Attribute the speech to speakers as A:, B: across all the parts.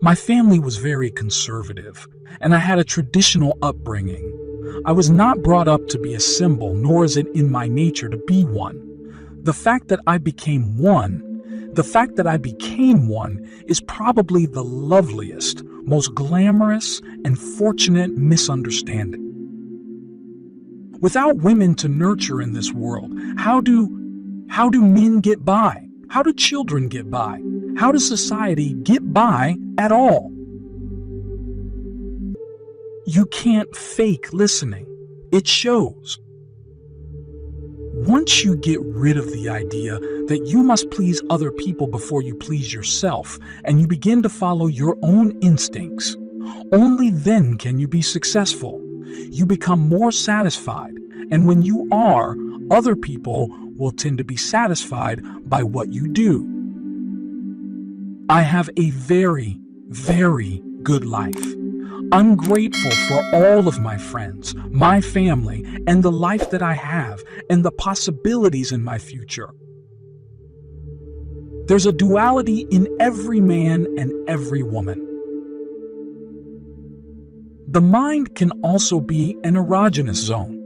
A: My family was very conservative, and I had a traditional upbringing. I was not brought up to be a symbol, nor is it in my nature to be one. The fact that I became one is probably the loveliest, most glamorous, and fortunate misunderstanding. Without women to nurture in this world, how do men get by? How do children get by? How does society get by at all? You can't fake listening. It shows. Once you get rid of the idea that you must please other people before you please yourself, and you begin to follow your own instincts, only then can you be successful. You become more satisfied, and when you are, other people will tend to be satisfied by what you do. I have a very, very good life. I'm grateful for all of my friends, my family, and the life that I have, and the possibilities in my future. There's a duality in every man and every woman. The mind can also be an erogenous zone.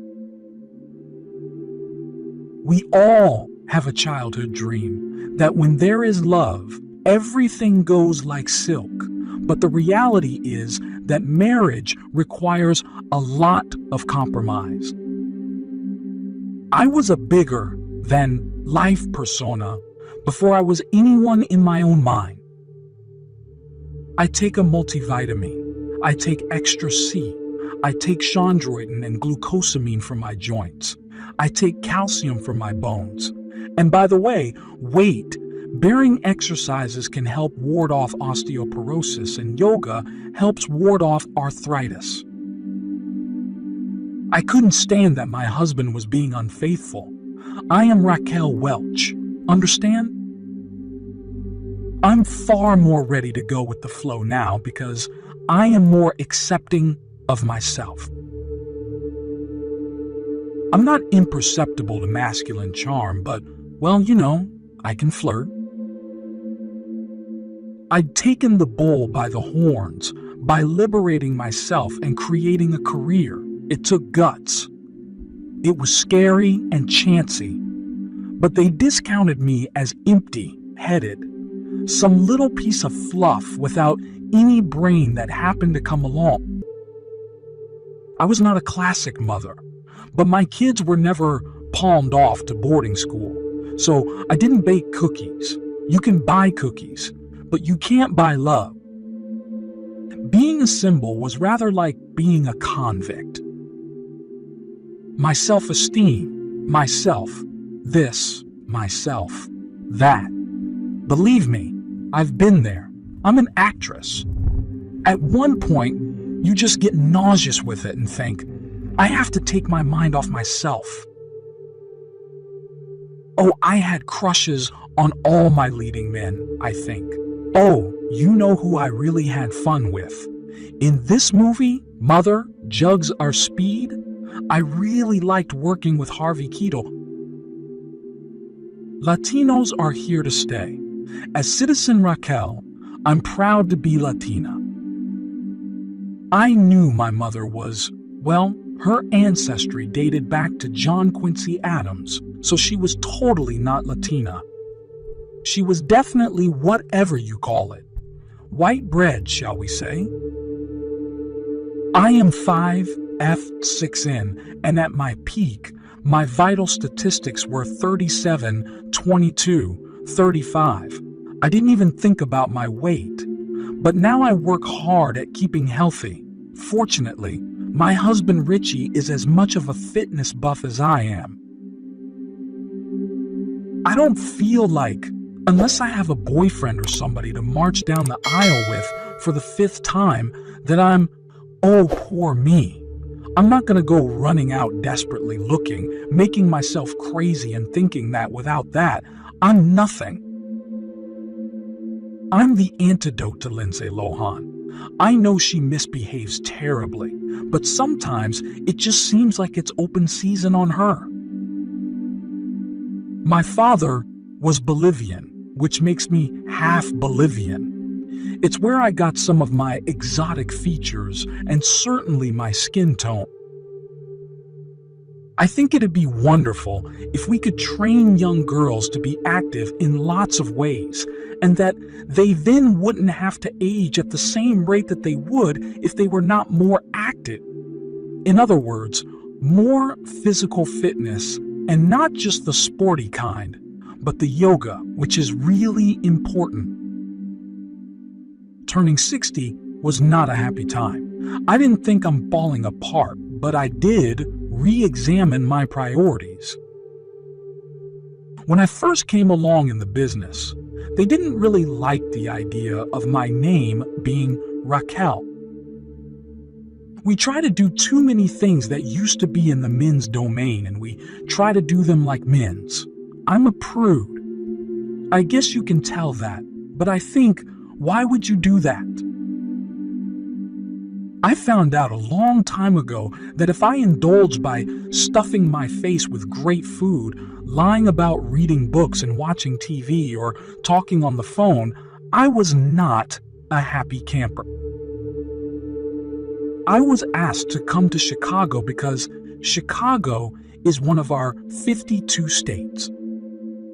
A: We all have a childhood dream that when there is love, everything goes like silk. But the reality is that marriage requires a lot of compromise. I was a bigger than life persona before I was anyone in my own mind. I take a multivitamin. I take extra C. I take chondroitin and glucosamine for my joints. I take calcium for my bones. And by the way, weight-bearing exercises can help ward off osteoporosis, and yoga helps ward off arthritis. I couldn't stand that my husband was being unfaithful. I am Raquel Welch. Understand? I'm far more ready to go with the flow now because I am more accepting of myself. I'm not imperceptible to masculine charm, but, well, I can flirt. I'd taken the bull by the horns by liberating myself and creating a career. It took guts. It was scary and chancy, but they discounted me as empty-headed, some little piece of fluff without any brain that happened to come along. I was not a classic mother, but my kids were never palmed off to boarding school, so I didn't bake cookies. You can buy cookies, but you can't buy love. Being a symbol was rather like being a convict. My self-esteem, myself, this, myself, that. Believe me, I've been there. I'm an actress. At one point, you just get nauseous with it and think, I have to take my mind off myself. Oh, I had crushes on all my leading men, I think. Oh, you know who I really had fun with? In this movie, Mother, Jugs Are Speed, I really liked working with Harvey Keitel. Latinos are here to stay. As Citizen Raquel, I'm proud to be Latina. I knew my mother was, well, her ancestry dated back to John Quincy Adams, so she was totally not Latina. She was definitely whatever you call it. White bread, shall we say. I am 5'6", and at my peak, my vital statistics were 37, 22, 35. I didn't even think about my weight. But now I work hard at keeping healthy. Fortunately, my husband Richie is as much of a fitness buff as I am. I don't feel like, unless I have a boyfriend or somebody to march down the aisle with for the 5th time, that I'm, oh, poor me. I'm not going to go running out desperately looking, making myself crazy and thinking that without that, I'm nothing. I'm the antidote to Lindsay Lohan. I know she misbehaves terribly, but sometimes it just seems like it's open season on her. My father was Bolivian, which makes me half Bolivian. It's where I got some of my exotic features and certainly my skin tone. I think it'd be wonderful if we could train young girls to be active in lots of ways, and that they then wouldn't have to age at the same rate that they would if they were not more active. In other words, more physical fitness, and not just the sporty kind, but the yoga, which is really important. Turning 60 was not a happy time. I didn't think I'm falling apart, but I did re-examine my priorities. When I first came along in the business, they didn't really like the idea of my name being Raquel. We try to do too many things that used to be in the men's domain, and we try to do them like men's. I'm a prude. I guess you can tell that, but I think, why would you do that? I found out a long time ago that if I indulged by stuffing my face with great food, lying about reading books and watching TV or talking on the phone, I was not a happy camper. I was asked to come to Chicago because Chicago is one of our 52 states.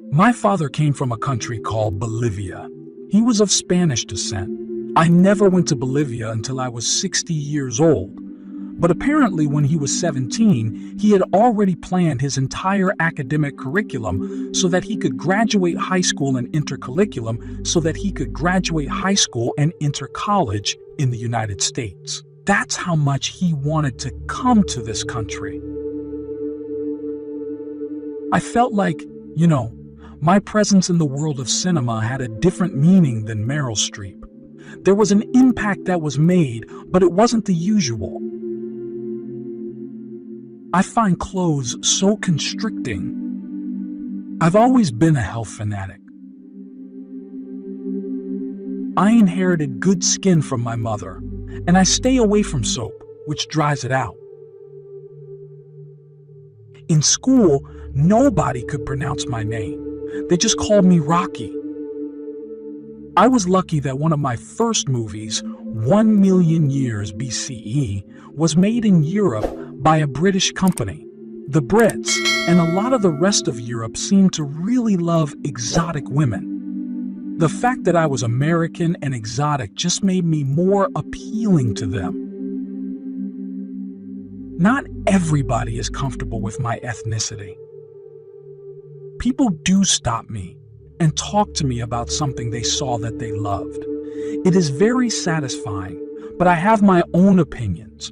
A: My father came from a country called Bolivia. He was of Spanish descent. I never went to Bolivia until I was 60 years old. But apparently when he was 17, he had already planned his entire academic curriculum so that he could graduate high school and enter collegium so that he could graduate high school and enter college in the United States. That's how much he wanted to come to this country. I felt like, my presence in the world of cinema had a different meaning than Meryl Streep. There was an impact that was made, but it wasn't the usual. I find clothes so constricting. I've always been a health fanatic. I inherited good skin from my mother, and I stay away from soap, which dries it out. In school, nobody could pronounce my name. They just called me Rocky. I was lucky that one of my first movies, 1 million years BCE, was made in Europe by a British company. The Brits and a lot of the rest of Europe seemed to really love exotic women. The fact that I was American and exotic just made me more appealing to them. Not everybody is comfortable with my ethnicity. People do stop me and talk to me about something they saw that they loved. It is very satisfying, but I have my own opinions.